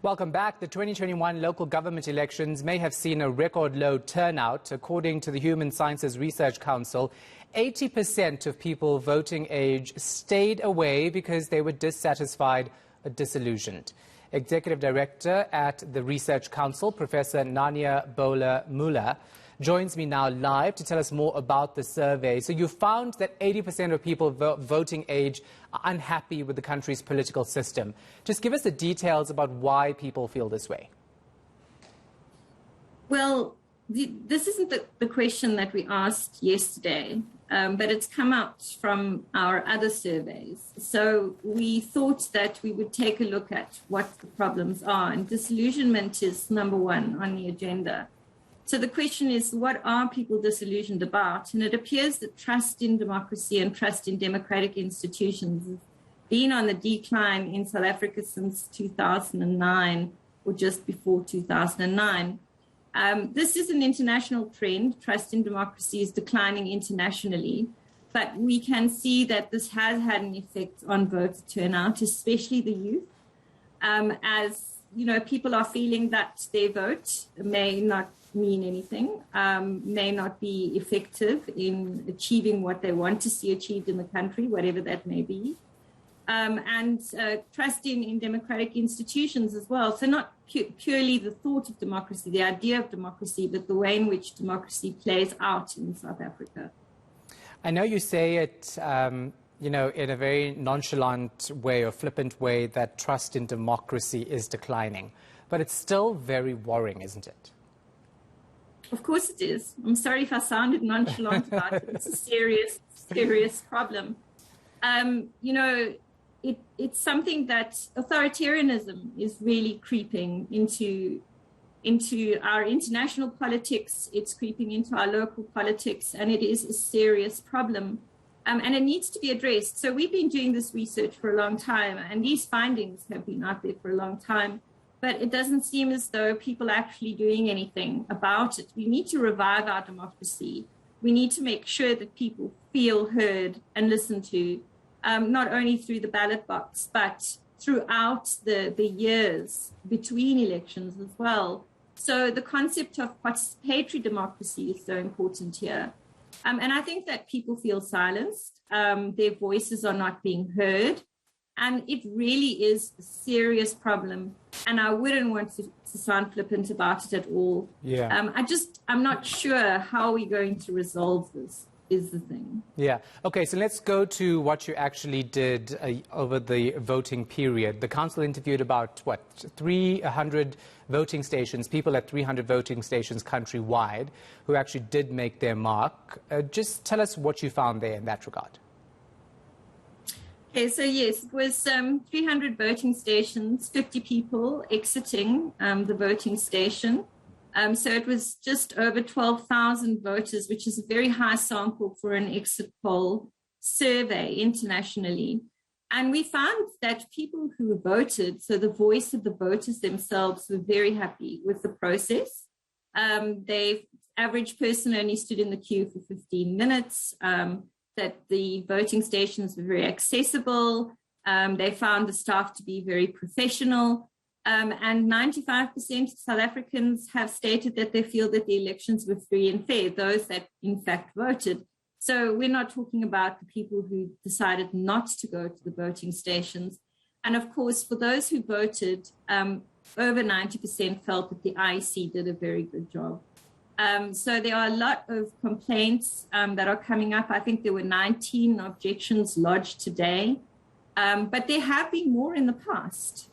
Welcome back. The 2021 local government elections may have seen a record low turnout. According to the Human Sciences Research Council, 80% of people voting age stayed away because they were dissatisfied or disillusioned. Executive Director at the Research Council, Professor Narnia Bohler-Muller, joins me now live to tell us more about the survey. So you found that 80% of people voting age are unhappy with the country's political system. Just give us the details about why people feel this way. Well, this isn't the question that we asked yesterday, but it's come out from our other surveys. So we thought that we would take a look at what the problems are, and disillusionment is number one on the agenda. So the question is, what are people disillusioned about? And it appears that trust in democracy and trust in democratic institutions has been on the decline in South Africa since 2009 or just before 2009. This is an international trend. Trust in democracy is declining internationally, but we can see that this has had an effect on voter turnout, especially the youth, as you know, people are feeling that their vote may not mean anything, may not be effective in achieving what they want to see achieved in the country, whatever that may be. And trust in democratic institutions as well. So not purely the thought of democracy, the idea of democracy, but the way in which democracy plays out in South Africa. I know you say it, in a very nonchalant way or flippant way that trust in democracy is declining, but it's still very worrying, isn't it? Of course it is. I'm sorry if I sounded nonchalant about it. It's a serious problem. It's something that authoritarianism is really creeping into our international politics. It's creeping into our local politics, and it is a serious problem. And it needs to be addressed. So we've been doing this research for a long time, and these findings have been out there for a long time. But it doesn't seem as though people are actually doing anything about it. We need to revive our democracy. We need to make sure that people feel heard and listened to, not only through the ballot box, but throughout the years between elections as well. So the concept of participatory democracy is so important here. And I think that people feel silenced. Their voices are not being heard. And it really is a serious problem. And I wouldn't want to sound flippant about it at all. Yeah. I'm not sure how we're going to resolve this is the thing. Yeah. Okay, so let's go to what you actually did over the voting period. The council interviewed about, 300 voting stations, people at 300 voting stations countrywide who actually did make their mark. Just tell us what you found there in that regard. Okay, so yes, it was 300 voting stations, 50 people exiting the voting station. So it was just over 12,000 voters, which is a very high sample for an exit poll survey internationally. And we found that people who voted, so the voice of the voters themselves, were very happy with the process. The average person only stood in the queue for 15 minutes, that the voting stations were very accessible. They found the staff to be very professional. And 95% of South Africans have stated that they feel that the elections were free and fair, those that in fact voted. So we're not talking about the people who decided not to go to the voting stations. And of course, for those who voted, over 90% felt that the IEC did a very good job. So there are a lot of complaints that are coming up. I think there were 19 objections lodged today, but there have been more in the past.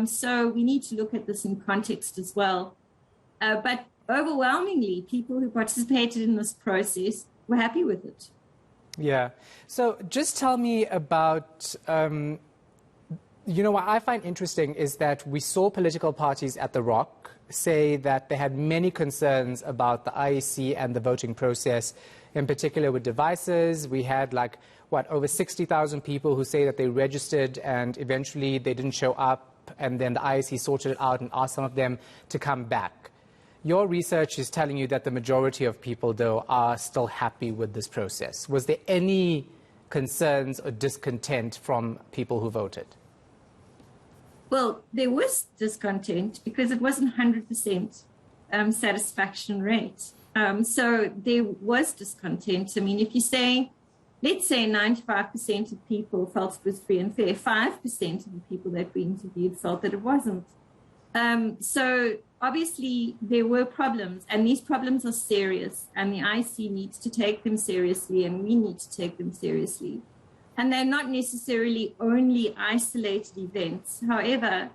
So we need to look at this in context as well. But overwhelmingly, people who participated in this process were happy with it. Yeah. So just tell me about, what I find interesting is that we saw political parties at the Rock say that they had many concerns about the IEC and the voting process, in particular with devices. We had over 60,000 people who say that they registered and eventually they didn't show up, and then the IEC sorted it out and asked some of them to come back. Your research is telling you that the majority of people, though, are still happy with this process. Was there any concerns or discontent from people who voted? Well, there was discontent because it wasn't 100% satisfaction rate. So there was discontent. I mean, if you say, let's say 95% of people felt it was free and fair, 5% of the people that we interviewed felt that it wasn't. So obviously there were problems, and these problems are serious, and the IC needs to take them seriously, and we need to take them seriously. And they're not necessarily only isolated events. However,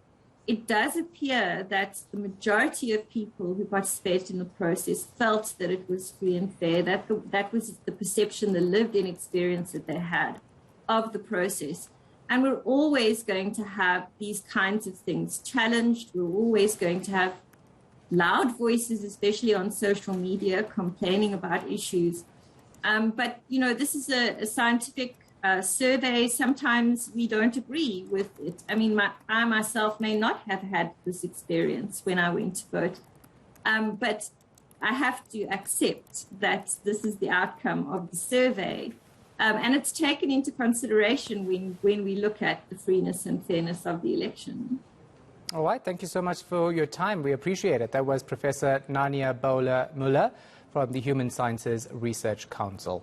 it does appear that the majority of people who participated in the process felt that it was free and fair, that was the perception, the lived-in experience that they had of the process. And we're always going to have these kinds of things challenged. We're always going to have loud voices, especially on social media, complaining about issues. But, you know, this is a scientific survey. Sometimes we don't agree with it. I mean, I myself may not have had this experience when I went to vote, but I have to accept that this is the outcome of the survey. And it's taken into consideration when we look at the freeness and fairness of the election. All right. Thank you so much for your time. We appreciate it. That was Professor Narnia Bohler-Muller from the Human Sciences Research Council.